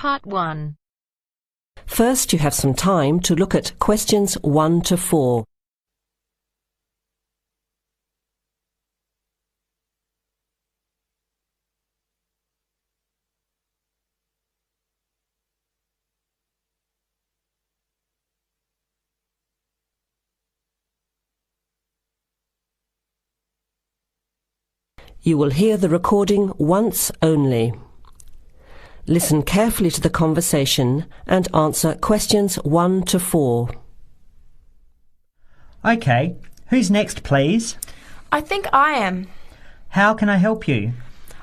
Part 1. First, you have some time to look at questions 1 to 4. You will hear the recording once only. Listen carefully to the conversation and answer questions 1 to 4. OK, who's next, please? I think I am. How can I help you?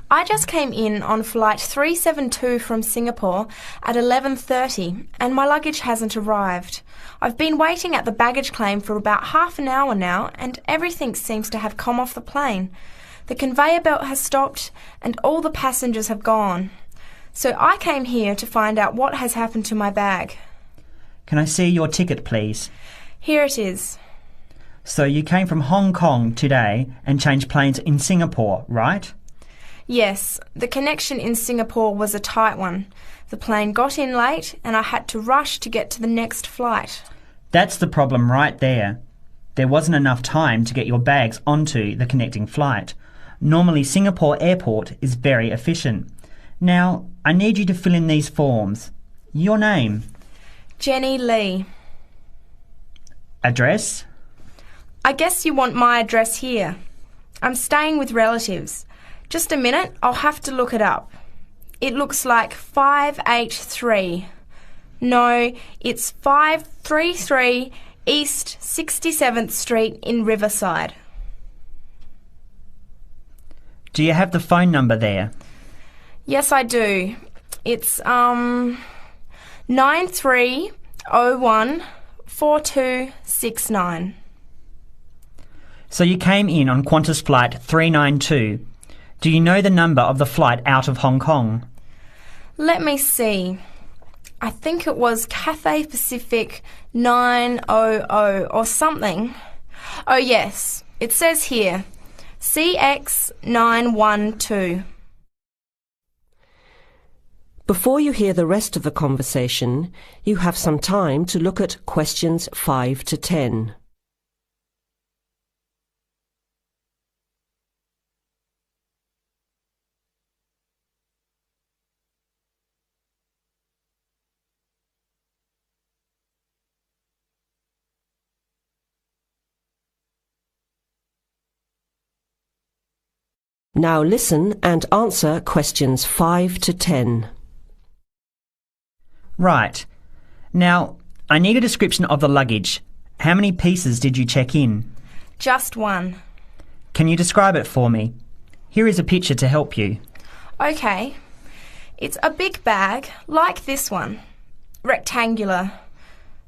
I just came in on flight 372 from Singapore at 11:30 and my luggage hasn't arrived. I've been waiting at the baggage claim for about half an hour now and everything seems to have come off the plane. The conveyor belt has stopped and all the passengers have gone. So I came here to find out what has happened to my bag. Can I see your ticket, please? Here it is. So you came from Hong Kong today and changed planes in Singapore, right? Yes, the connection in Singapore was a tight one. The plane got in late and I had to rush to get to the next flight. That's the problem right there. There wasn't enough time to get your bags onto the connecting flight. Normally Singapore Airport is very efficient. Now, I need you to fill in these forms. Your name. Jenny Lee. Address. I guess you want my address here. I'm staying with relatives. Just a minute, I'll have to look it up. It looks like 583. No, it's 533 East 67th Street in Riverside. Do you have the phone number there? Yes, I do. It's 93014269. So you came in on Qantas Flight 392. Do you know the number of the flight out of Hong Kong? Let me see. I think it was Cathay Pacific 900 or something. Oh yes, it says here, CX912. Before you hear the rest of the conversation, you have some time to look at questions 5 to 10. Now listen and answer questions 5 to 10. Right. Now, I need a description of the luggage. How many pieces did you check in? Just one. Can you describe it for me? Here is a picture to help you. Okay. It's a big bag, like this one. Rectangular.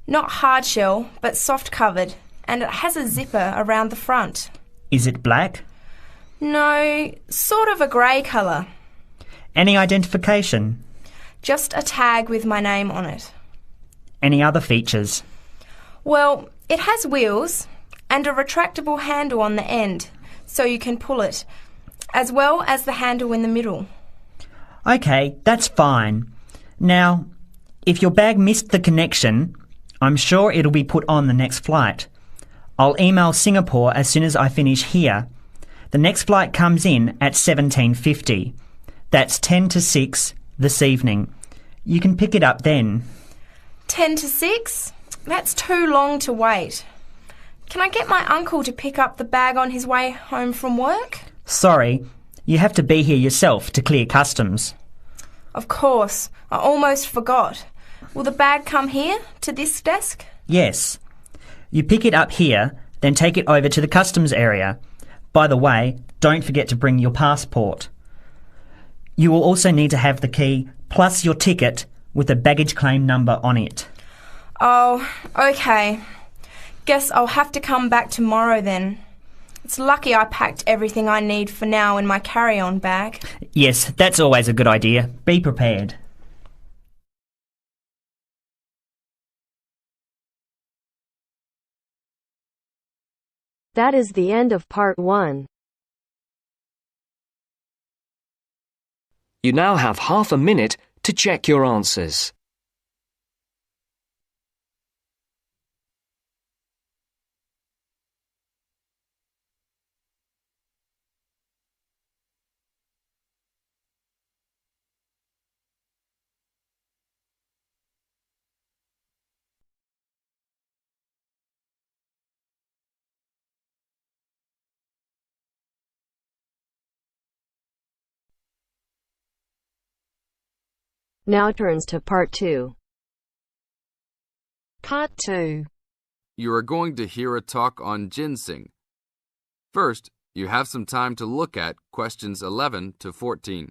Not hard shell, but soft covered, and it has a zipper around the front. Is it black? No, sort of a grey colour. Any identification? Just a tag with my name on it. Any other features? Well, it has wheels and a retractable handle on the end, so you can pull it, as well as the handle in the middle. OK, that's fine. Now, if your bag missed the connection, I'm sure it'll be put on the next flight. I'll email Singapore as soon as I finish here. The next flight comes in at 17:50. That's 10 to 6 this evening. You can pick it up then. 10 to 6? That's too long to wait. Can I get my uncle to pick up the bag on his way home from work? Sorry, you have to be here yourself to clear customs. Of course, I almost forgot. Will the bag come here, to this desk? Yes. You pick it up here, then take it over to the customs area. By the way, don't forget to bring your passport. You will also need to have the key plus your ticket with a baggage claim number on it. Oh, okay. Guess I'll have to come back tomorrow then. It's lucky I packed everything I need for now in my carry-on bag. Yes, that's always a good idea. Be prepared. That is the end of part 1. You now have half a minute to check your answers. Now turns to part 2. Part 2. You are going to hear a talk on ginseng. First, you have some time to look at questions 11 to 14.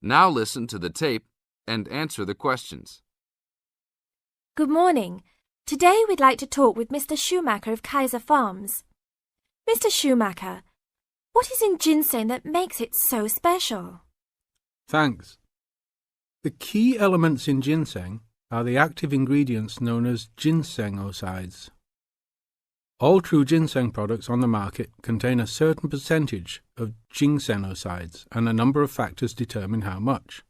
Now listen to the tape and answer the questions. Good morning. Today we'd like to talk with Mr. Schumacher of Kaiser Farms. Mr. Schumacher, what is in ginseng that makes it so special? Thanks. The key elements in ginseng are the active ingredients known as ginsenosides. All true ginseng products on the market contain a certain percentage of ginsenosides, and a number of factors determine how much.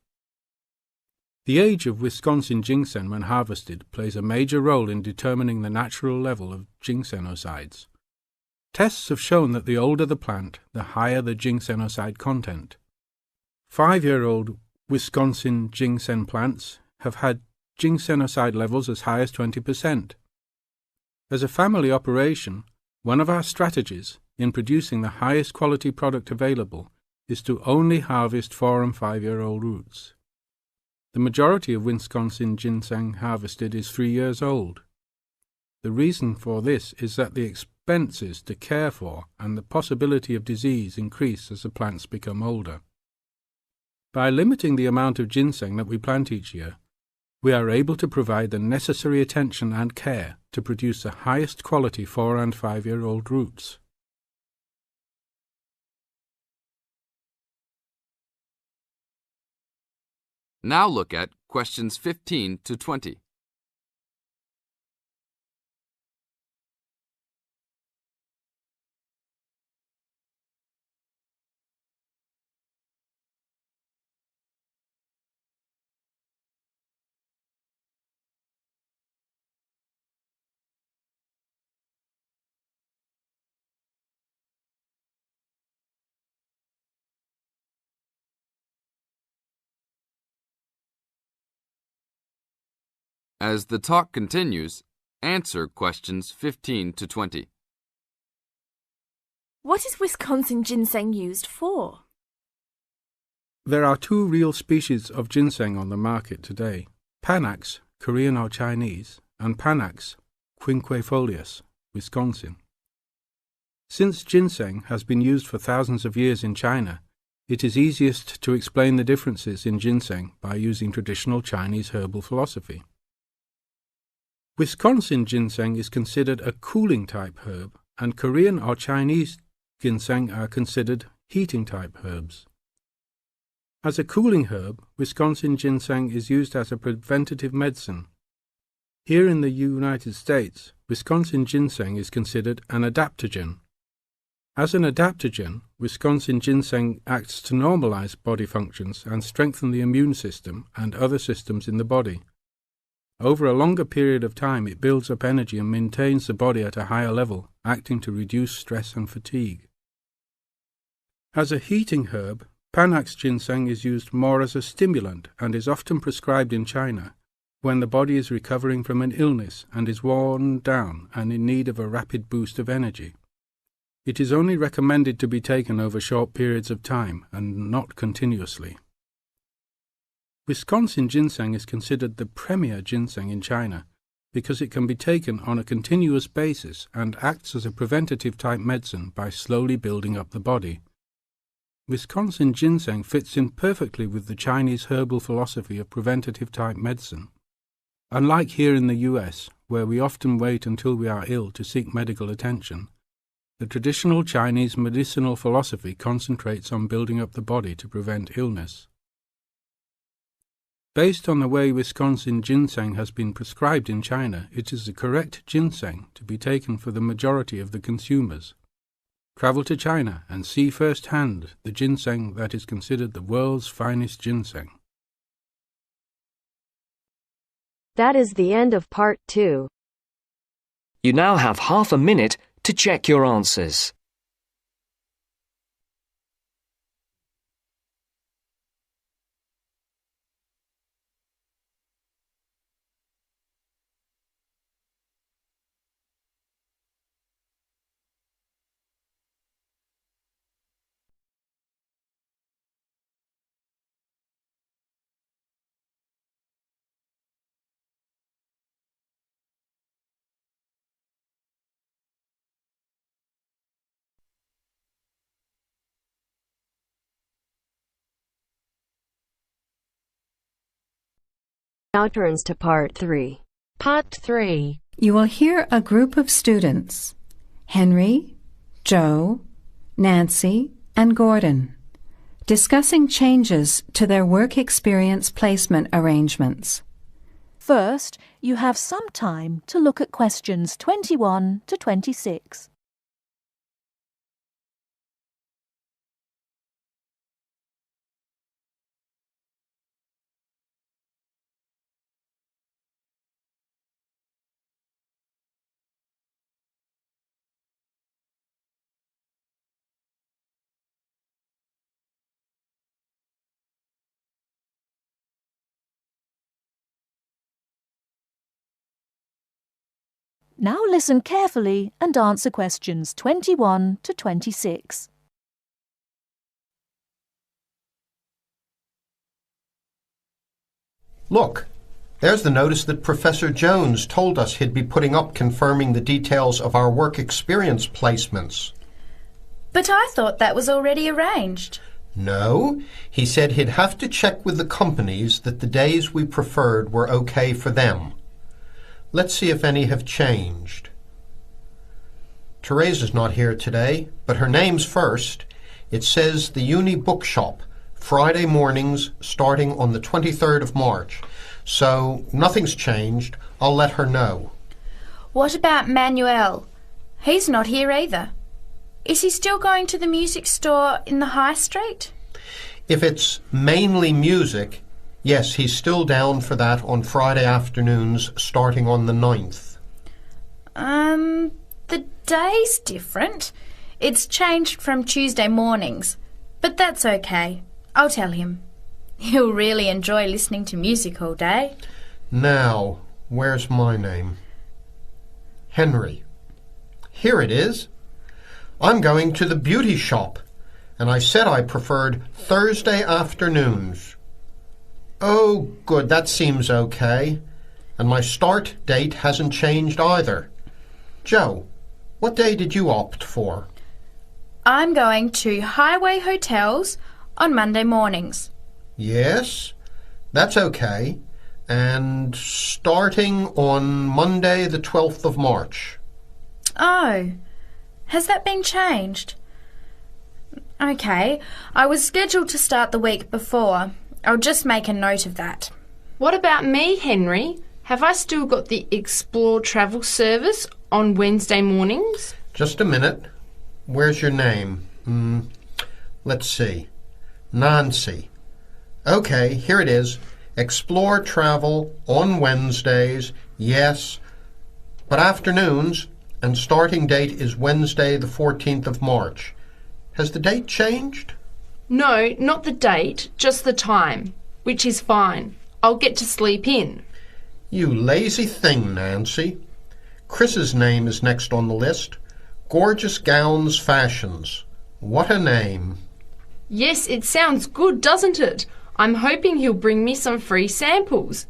The age of Wisconsin ginseng when harvested plays a major role in determining the natural level of ginsenosides. Tests have shown that the older the plant, the higher the ginsenoside content. 5-year-old Wisconsin ginseng plants have had ginsenoside levels as high as 20%. As a family operation, one of our strategies in producing the highest quality product available is to only harvest 4- and 5-year-old roots. The majority of Wisconsin ginseng harvested is 3 years old. The reason for this is that the expenses to care for and the possibility of disease increase as the plants become older. By limiting the amount of ginseng that we plant each year, we are able to provide the necessary attention and care to produce the highest quality 4- and 5-year-old roots. Now look at questions 15 to 20. As the talk continues, answer questions 15 to 20. What is Wisconsin ginseng used for? There are 2 real species of ginseng on the market today: Panax, Korean or Chinese, and Panax quinquefolius, Wisconsin. Since ginseng has been used for thousands of years in China, it is easiest to explain the differences in ginseng by using traditional Chinese herbal philosophy. Wisconsin ginseng is considered a cooling type herb, and Korean or Chinese ginseng are considered heating type herbs. As a cooling herb, Wisconsin ginseng is used as a preventative medicine. Here in the United States, Wisconsin ginseng is considered an adaptogen. As an adaptogen, Wisconsin ginseng acts to normalize body functions and strengthen the immune system and other systems in the body. Over a longer period of time, it builds up energy and maintains the body at a higher level, acting to reduce stress and fatigue. As a heating herb, Panax ginseng is used more as a stimulant and is often prescribed in China when the body is recovering from an illness and is worn down and in need of a rapid boost of energy. It is only recommended to be taken over short periods of time and not continuously. Wisconsin ginseng is considered the premier ginseng in China because it can be taken on a continuous basis and acts as a preventative type medicine by slowly building up the body. Wisconsin ginseng fits in perfectly with the Chinese herbal philosophy of preventative type medicine. Unlike here in the US, where we often wait until we are ill to seek medical attention, The traditional Chinese medicinal philosophy concentrates on building up the body to prevent illness. Based on the way Wisconsin ginseng has been prescribed in China, it is the correct ginseng to be taken for the majority of the consumers. Travel to China and see firsthand the ginseng that is considered the world's finest ginseng. That is the end of part 2. You now have half a minute to check your answers. Now turns to part 3. Part 3. You will hear a group of students, Henry, Joe, Nancy, and Gordon, discussing changes to their work experience placement arrangements. First, you have some time to look at questions 21 to 26. Now listen carefully and answer questions 21 to 26. Look, there's the notice that Professor Jones told us he'd be putting up confirming the details of our work experience placements. But I thought that was already arranged. No, he said he'd have to check with the companies that the days we preferred were okay for them. Let's see if any have changed. Teresa's not here today, but her name's first. It says the Uni Bookshop, Friday mornings starting on the 23rd of March. So nothing's changed. I'll let her know. What about Manuel? He's not here either. Is he still going to the music store in the High Street? If it's mainly music, yes, he's still down for that on Friday afternoons starting on the 9th. The day's different. It's changed from Tuesday mornings, but that's okay. I'll tell him. He'll really enjoy listening to music all day. Now, where's my name? Henry. Here it is. I'm going to the beauty shop, and I said I preferred Thursday afternoons. Oh, good, that seems okay. And my start date hasn't changed either. Joe, what day did you opt for? I'm going to Highway Hotels on Monday mornings. Yes, that's okay. And starting on Monday the 12th of March. Oh, has that been changed? Okay, I was scheduled to start the week before. I'll just make a note of that. What about me, Henry? Have I still got the Explore travel service on Wednesday mornings? Just a minute. Where's your name? Let's see. Nancy. Okay, here it is. Explore travel on Wednesdays, yes, but afternoons, and starting date is Wednesday the 14th of March. Has the date changed? No, not the date, just the time, which is fine. I'll get to sleep in. You lazy thing, Nancy. Chris's name is next on the list. Gorgeous Gowns Fashions. What a name. Yes, it sounds good, doesn't it? I'm hoping he'll bring me some free samples.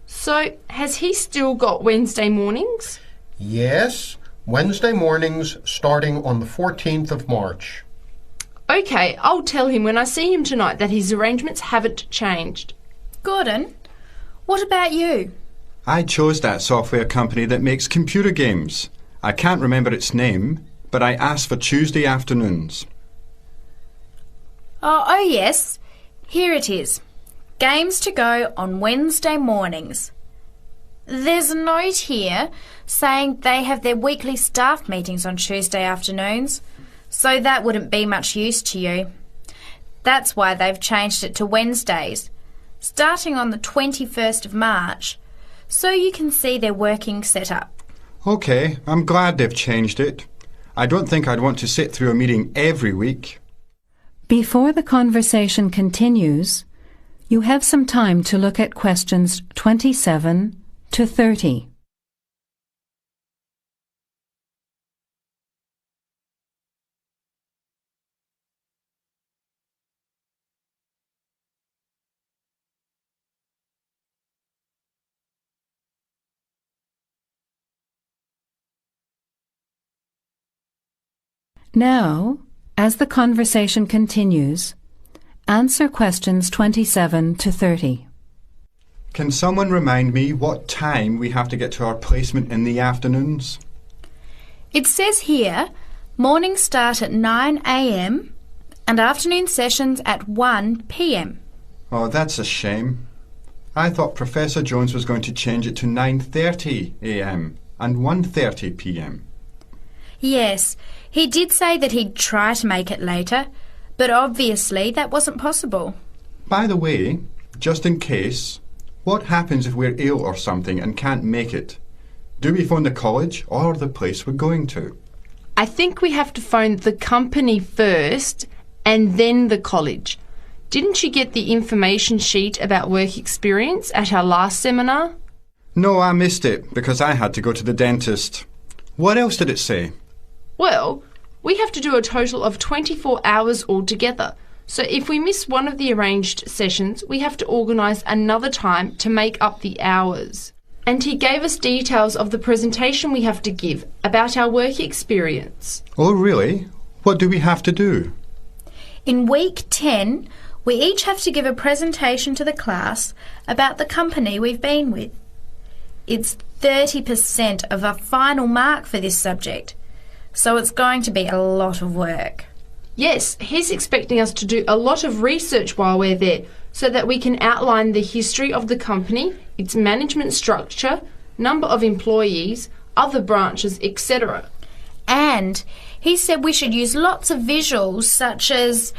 So, has he still got Wednesday mornings? Yes, Wednesday mornings starting on the 14th of March. Okay, I'll tell him when I see him tonight that his arrangements haven't changed. Gordon, what about you? I chose that software company that makes computer games. I can't remember its name, but I asked for Tuesday afternoons. Oh yes. Here it is. Games to go on Wednesday mornings. There's a note here saying they have their weekly staff meetings on Tuesday afternoons, so that wouldn't be much use to you. That's why they've changed it to Wednesdays, starting on the 21st of March, so you can see their working setup. OK, I'm glad they've changed it. I don't think I'd want to sit through a meeting every week. Before the conversation continues, you have some time to look at questions 27 to 30. Now, as the conversation continues, answer questions 27 to 30. Can someone remind me what time we have to get to our placement in the afternoons? It says here, mornings start at 9 a.m. and afternoon sessions at 1 p.m. Oh, that's a shame. I thought Professor Jones was going to change it to 9:30 a.m. and 1:30 p.m. Yes, he did say that he'd try to make it later, but obviously that wasn't possible. By the way, just in case, what happens if we're ill or something and can't make it? Do we phone the college or the place we're going to? I think we have to phone the company first and then the college. Didn't you get the information sheet about work experience at our last seminar? No, I missed it because I had to go to the dentist. What else did it say? Well, we have to do a total of 24 hours altogether. So if we miss one of the arranged sessions, we have to organise another time to make up the hours. And he gave us details of the presentation we have to give about our work experience. Oh, really? What do we have to do? In week 10, we each have to give a presentation to the class about the company we've been with. It's 30% of our final mark for this subject, so it's going to be a lot of work. Yes, he's expecting us to do a lot of research while we're there so that we can outline the history of the company, its management structure, number of employees, other branches, etc. And he said we should use lots of visuals such as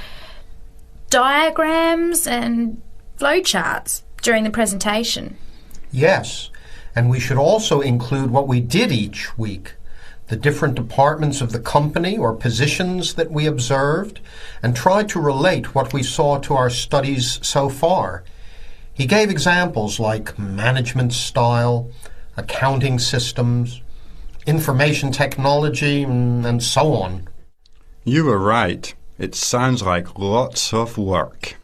diagrams and flowcharts during the presentation. Yes, and we should also include what we did each week, the different departments of the company or positions that we observed, and try to relate what we saw to our studies so far. He gave examples like management style, accounting systems, information technology, and so on. You were right. It sounds like lots of work.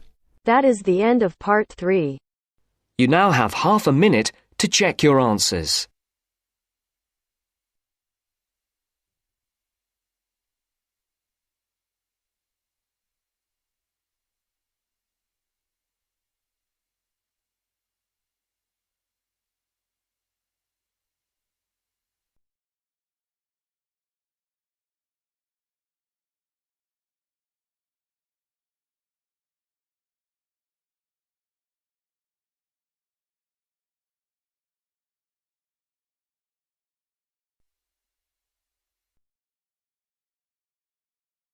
That is the end of part 3. You now have half a minute to check your answers.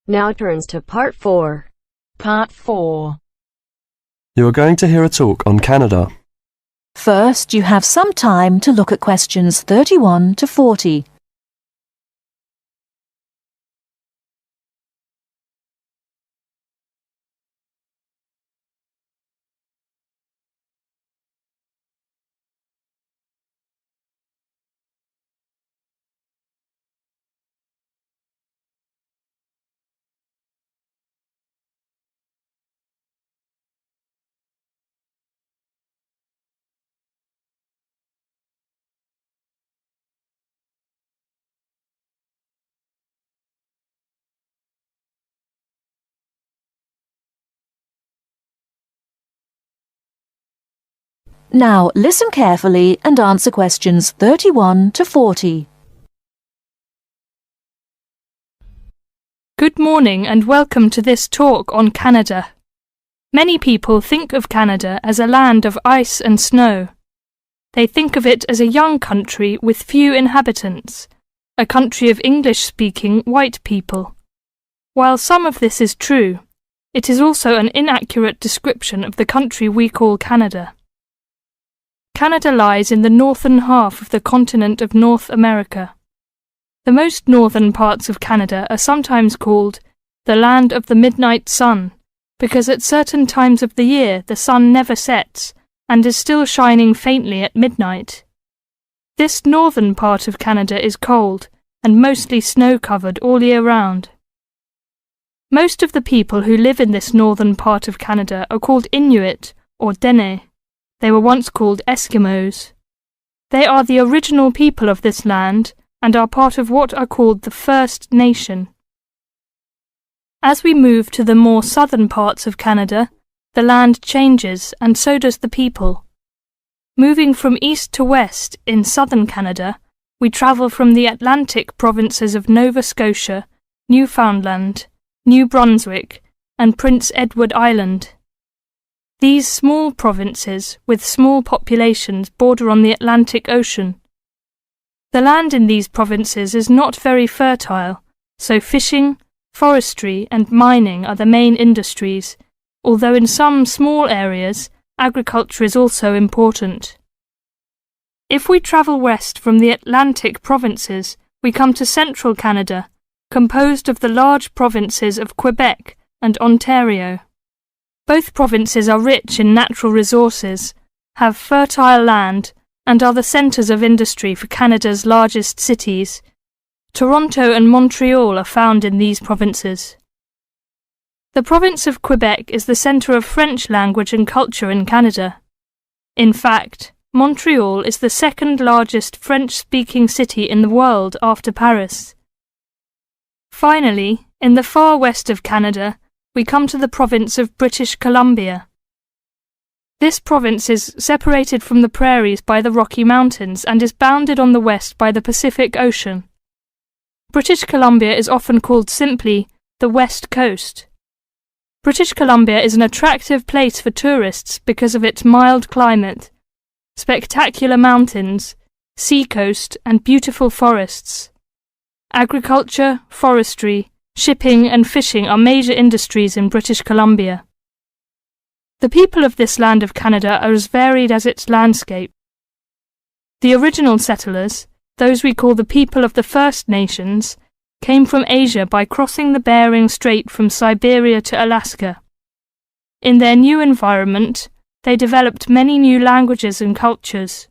Now turns to part 4. Part 4. You are going to hear a talk on Canada. First, you have some time to look at questions 31 to 40. Now listen carefully and answer questions 31 to 40. Good morning and welcome to this talk on Canada. Many people think of Canada as a land of ice and snow. They think of it as a young country with few inhabitants, a country of English-speaking white people. While some of this is true, it is also an inaccurate description of the country we call Canada. Canada lies in the northern half of the continent of North America. The most northern parts of Canada are sometimes called the land of the midnight sun, because at certain times of the year the sun never sets and is still shining faintly at midnight. This northern part of Canada is cold and mostly snow-covered all year round. Most of the people who live in this northern part of Canada are called Inuit or Dene. They were once called Eskimos. They are the original people of this land and are part of what are called the First Nation. As we move to the more southern parts of Canada, the land changes and so does the people. Moving from east to west in southern Canada, we travel from the Atlantic provinces of Nova Scotia, Newfoundland, New Brunswick, and Prince Edward Island. These small provinces, with small populations, border on the Atlantic Ocean. The land in these provinces is not very fertile, so fishing, forestry and mining are the main industries, although in some small areas agriculture is also important. If we travel west from the Atlantic provinces, we come to central Canada, composed of the large provinces of Quebec and Ontario. Both provinces are rich in natural resources, have fertile land, and are the centres of industry for Canada's largest cities. Toronto and Montreal are found in these provinces. The province of Quebec is the centre of French language and culture in Canada. In fact, Montreal is the second largest French-speaking city in the world after Paris. Finally, in the far west of Canada, we come to the province of British Columbia. This province is separated from the prairies by the Rocky Mountains and is bounded on the west by the Pacific Ocean. British Columbia is often called simply the West Coast. British Columbia is an attractive place for tourists because of its mild climate, spectacular mountains, seacoast, and beautiful forests. Agriculture, forestry, shipping, and fishing are major industries in British Columbia. The people of this land of Canada are as varied as its landscape. The original settlers, those we call the people of the First Nations, came from Asia by crossing the Bering Strait from Siberia to Alaska. In their new environment, they developed many new languages and cultures.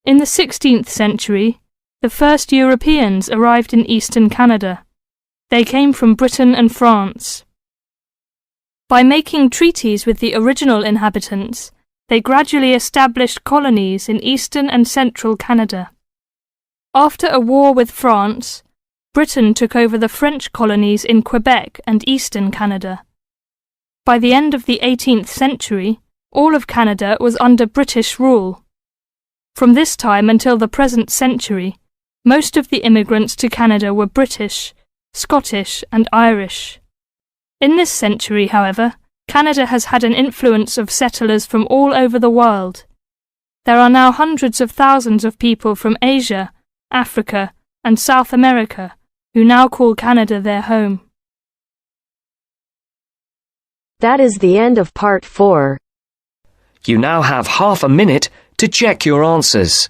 In the 16th century, the first Europeans arrived in eastern Canada. They came from Britain and France. By making treaties with the original inhabitants, they gradually established colonies in eastern and central Canada. After a war with France, Britain took over the French colonies in Quebec and eastern Canada. By the end of the 18th century, all of Canada was under British rule. From this time until the present century, most of the immigrants to Canada were British, Scottish, and Irish. In this century, however, Canada has had an influence of settlers from all over the world. There are now hundreds of thousands of people from Asia, Africa, and South America who now call Canada their home. That is the end of part 4. You now have half a minute to check your answers.